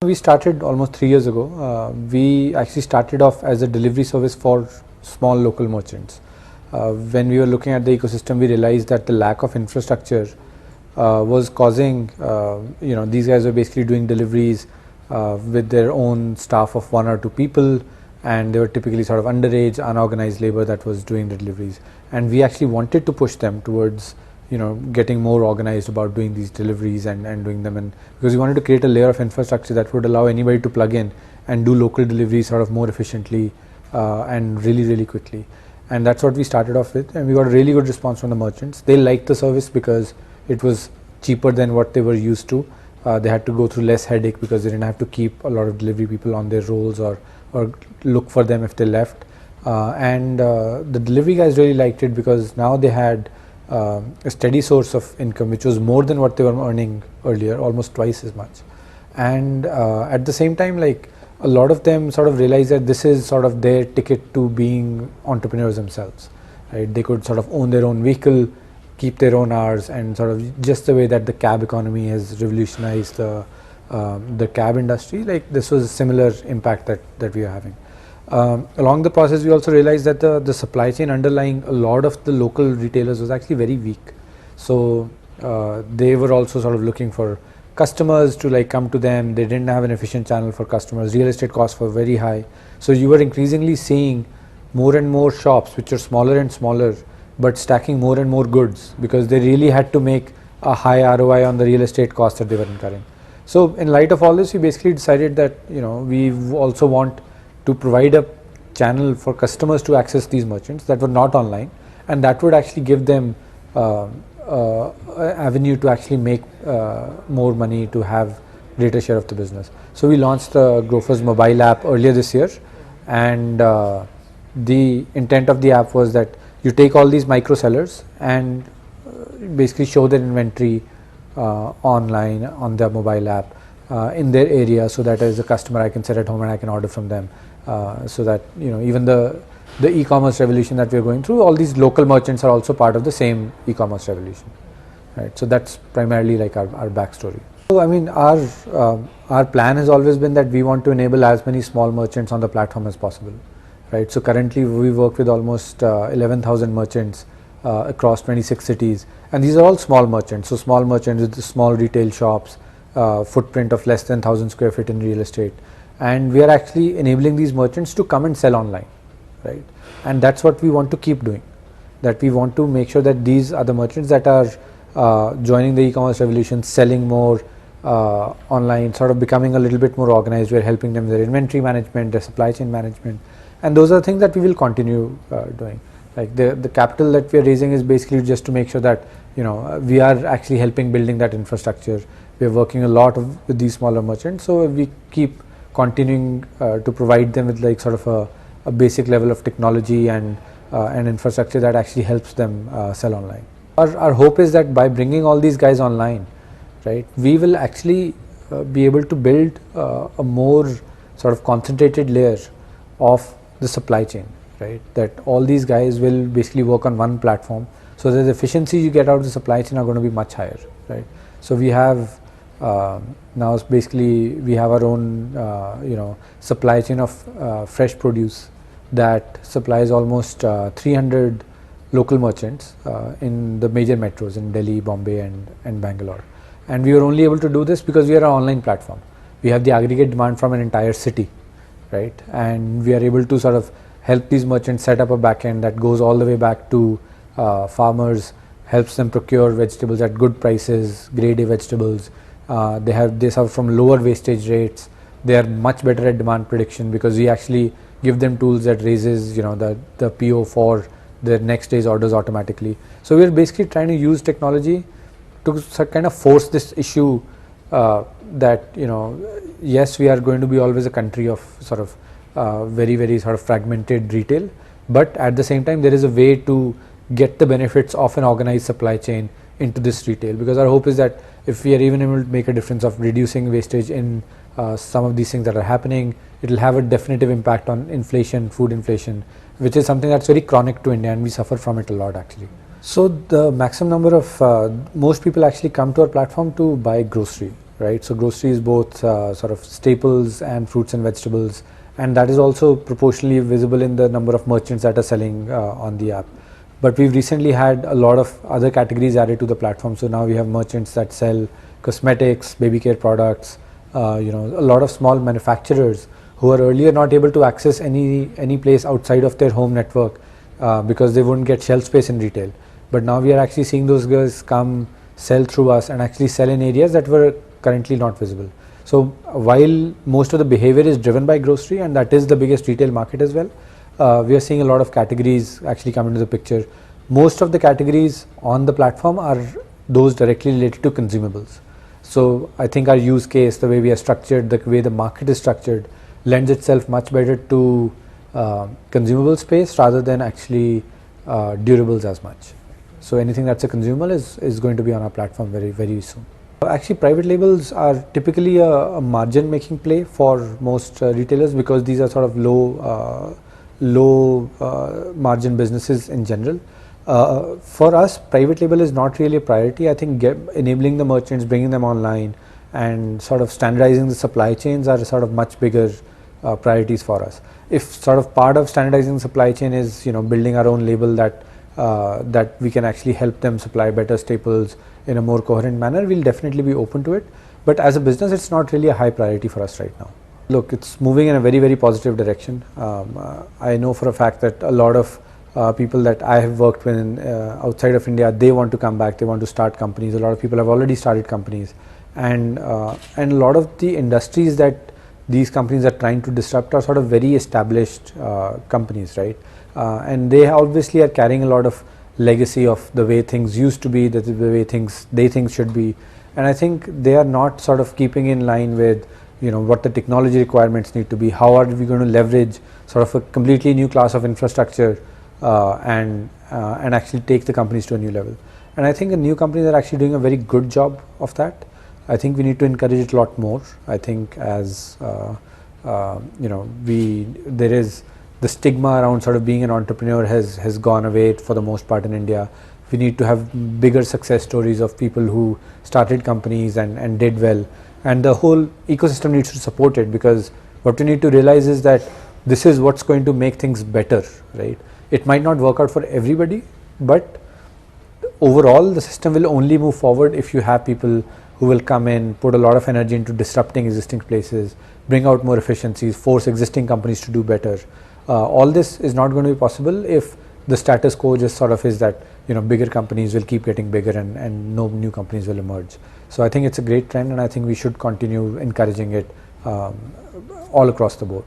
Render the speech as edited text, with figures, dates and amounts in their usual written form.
We started almost 3 years ago. We actually started off as a delivery service for small local merchants. When we were looking at the ecosystem, we realized that the lack of infrastructure was causing, these guys were basically doing deliveries with their own staff of 1 or 2 people, and they were typically sort of underage, unorganized labor that was doing the deliveries. And we actually wanted to push them towards getting more organized about doing these deliveries and doing them, and because we wanted to create a layer of infrastructure that would allow anybody to plug in and do local deliveries sort of more efficiently and really quickly. And that's what we started off with, and we got a really good response from the merchants. They liked the service because it was cheaper than what they were used to. They had to go through less headache because they didn't have to keep a lot of delivery people on their rolls or look for them if they left. And the delivery guys really liked it because now they had a steady source of income, which was more than what they were earning earlier, almost twice as much. And at the same time, like, a lot of them sort of realized that this is sort of their ticket to being entrepreneurs themselves, right? They could sort of own their own vehicle, keep their own hours, and sort of just the way that the cab economy has revolutionized the cab industry, like this was a similar impact that we are having. Along the process, we also realized that the supply chain underlying a lot of the local retailers was actually very weak. So they were also sort of looking for customers to like come to them. They didn't have an efficient channel for customers. Real estate costs were very high. So you were increasingly seeing more and more shops which are smaller and smaller, but stacking more and more goods because they really had to make a high ROI on the real estate costs that they were incurring. So in light of all this, we basically decided that we also want to provide a channel for customers to access these merchants that were not online, and that would actually give them avenue to actually make more money, to have greater share of the business. So we launched the Grofers mobile app earlier this year, and the intent of the app was that you take all these micro sellers and basically show their inventory online on their mobile app in their area, so that as a customer I can sit at home and I can order from them. So that even the e-commerce revolution that we are going through, all these local merchants are also part of the same e-commerce revolution, right? So that's primarily like our backstory. So I mean, our plan has always been that we want to enable as many small merchants on the platform as possible, right? So currently we work with almost 11,000 merchants across 26 cities, and these are all small merchants. So small merchants with small retail shops, footprint of less than 1,000 square feet in real estate. And we are actually enabling these merchants to come and sell online, right? And that's what we want to keep doing, that we want to make sure that these are the merchants that are joining the e-commerce revolution, selling more online, sort of becoming a little bit more organized. We're helping them with their inventory management, their supply chain management, and those are things that we will continue doing. Like the capital that we are raising is basically just to make sure that we are actually helping building that infrastructure. We are working a lot with these smaller merchants, so we keep continuing to provide them with like sort of a basic level of technology and infrastructure that actually helps them sell online. Our hope is that by bringing all these guys online, right, we will actually be able to build a more sort of concentrated layer of the supply chain, right? That all these guys will basically work on one platform, so that the efficiencies you get out of the supply chain are going to be much higher, right? So we have now basically we have our own supply chain of fresh produce that supplies almost 300 local merchants in the major metros in Delhi, Bombay and Bangalore. And we were only able to do this because we are an online platform. We have the aggregate demand from an entire city, right? And we are able to sort of help these merchants set up a backend that goes all the way back to farmers, helps them procure vegetables at good prices, grade A vegetables. They suffer from lower wastage rates. They are much better at demand prediction because we actually give them tools that raises the PO for their next day's orders automatically. So we're basically trying to use technology to kind of force this issue that yes, we are going to be always a country of sort of very sort of fragmented retail, but at the same time there is a way to get the benefits of an organized supply chain into this retail, because our hope is that if we are even able to make a difference of reducing wastage in some of these things that are happening, it will have a definitive impact on inflation, food inflation, which is something that's very chronic to India and we suffer from it a lot actually. So the maximum number of most people actually come to our platform to buy grocery, right? So grocery is both sort of staples and fruits and vegetables, and that is also proportionally visible in the number of merchants that are selling on the app. But we've recently had a lot of other categories added to the platform. So now we have merchants that sell cosmetics, baby care products, a lot of small manufacturers who are earlier not able to access any place outside of their home network because they wouldn't get shelf space in retail. But now we are actually seeing those guys come sell through us and actually sell in areas that were currently not visible. So while most of the behavior is driven by grocery, and that is the biggest retail market as well, we are seeing a lot of categories actually come into the picture. Most of the categories on the platform are those directly related to consumables. So I think our use case, the way we are structured, the way the market is structured, lends itself much better to consumable space rather than actually durables as much. So anything that's a consumable is going to be on our platform very, very soon. Actually, private labels are typically a margin making play for most retailers because these are sort of low margin businesses in general. For us, private label is not really a priority. I think enabling the merchants, bringing them online, and sort of standardizing the supply chains are sort of much bigger priorities for us. If sort of part of standardizing the supply chain is building our own label that we can actually help them supply better staples in a more coherent manner, we'll definitely be open to it. But as a business, it's not really a high priority for us right now. Look, it's moving in a very, very positive direction. I know for a fact that a lot of people that I have worked with outside of India, they want to come back, they want to start companies. A lot of people have already started companies, and a lot of the industries that these companies are trying to disrupt are sort of very established companies, right? And they obviously are carrying a lot of legacy of the way things used to be, the way they think should be, and I think they are not sort of keeping in line with what the technology requirements need to be. How are we going to leverage sort of a completely new class of infrastructure and actually take the companies to a new level? And I think the new companies are actually doing a very good job of that. I think we need to encourage it a lot more. I think as there is the stigma around sort of being an entrepreneur has gone away for the most part in India. We need to have bigger success stories of people who started companies and did well, and the whole ecosystem needs to support it, because what we need to realize is that this is what's going to make things better, right? It might not work out for everybody, but overall the system will only move forward if you have people who will come in, put a lot of energy into disrupting existing places, bring out more efficiencies, force existing companies to do better. All this is not going to be possible if the status quo just sort of is that bigger companies will keep getting bigger and no new companies will emerge. So I think it's a great trend, and I think we should continue encouraging it all across the board.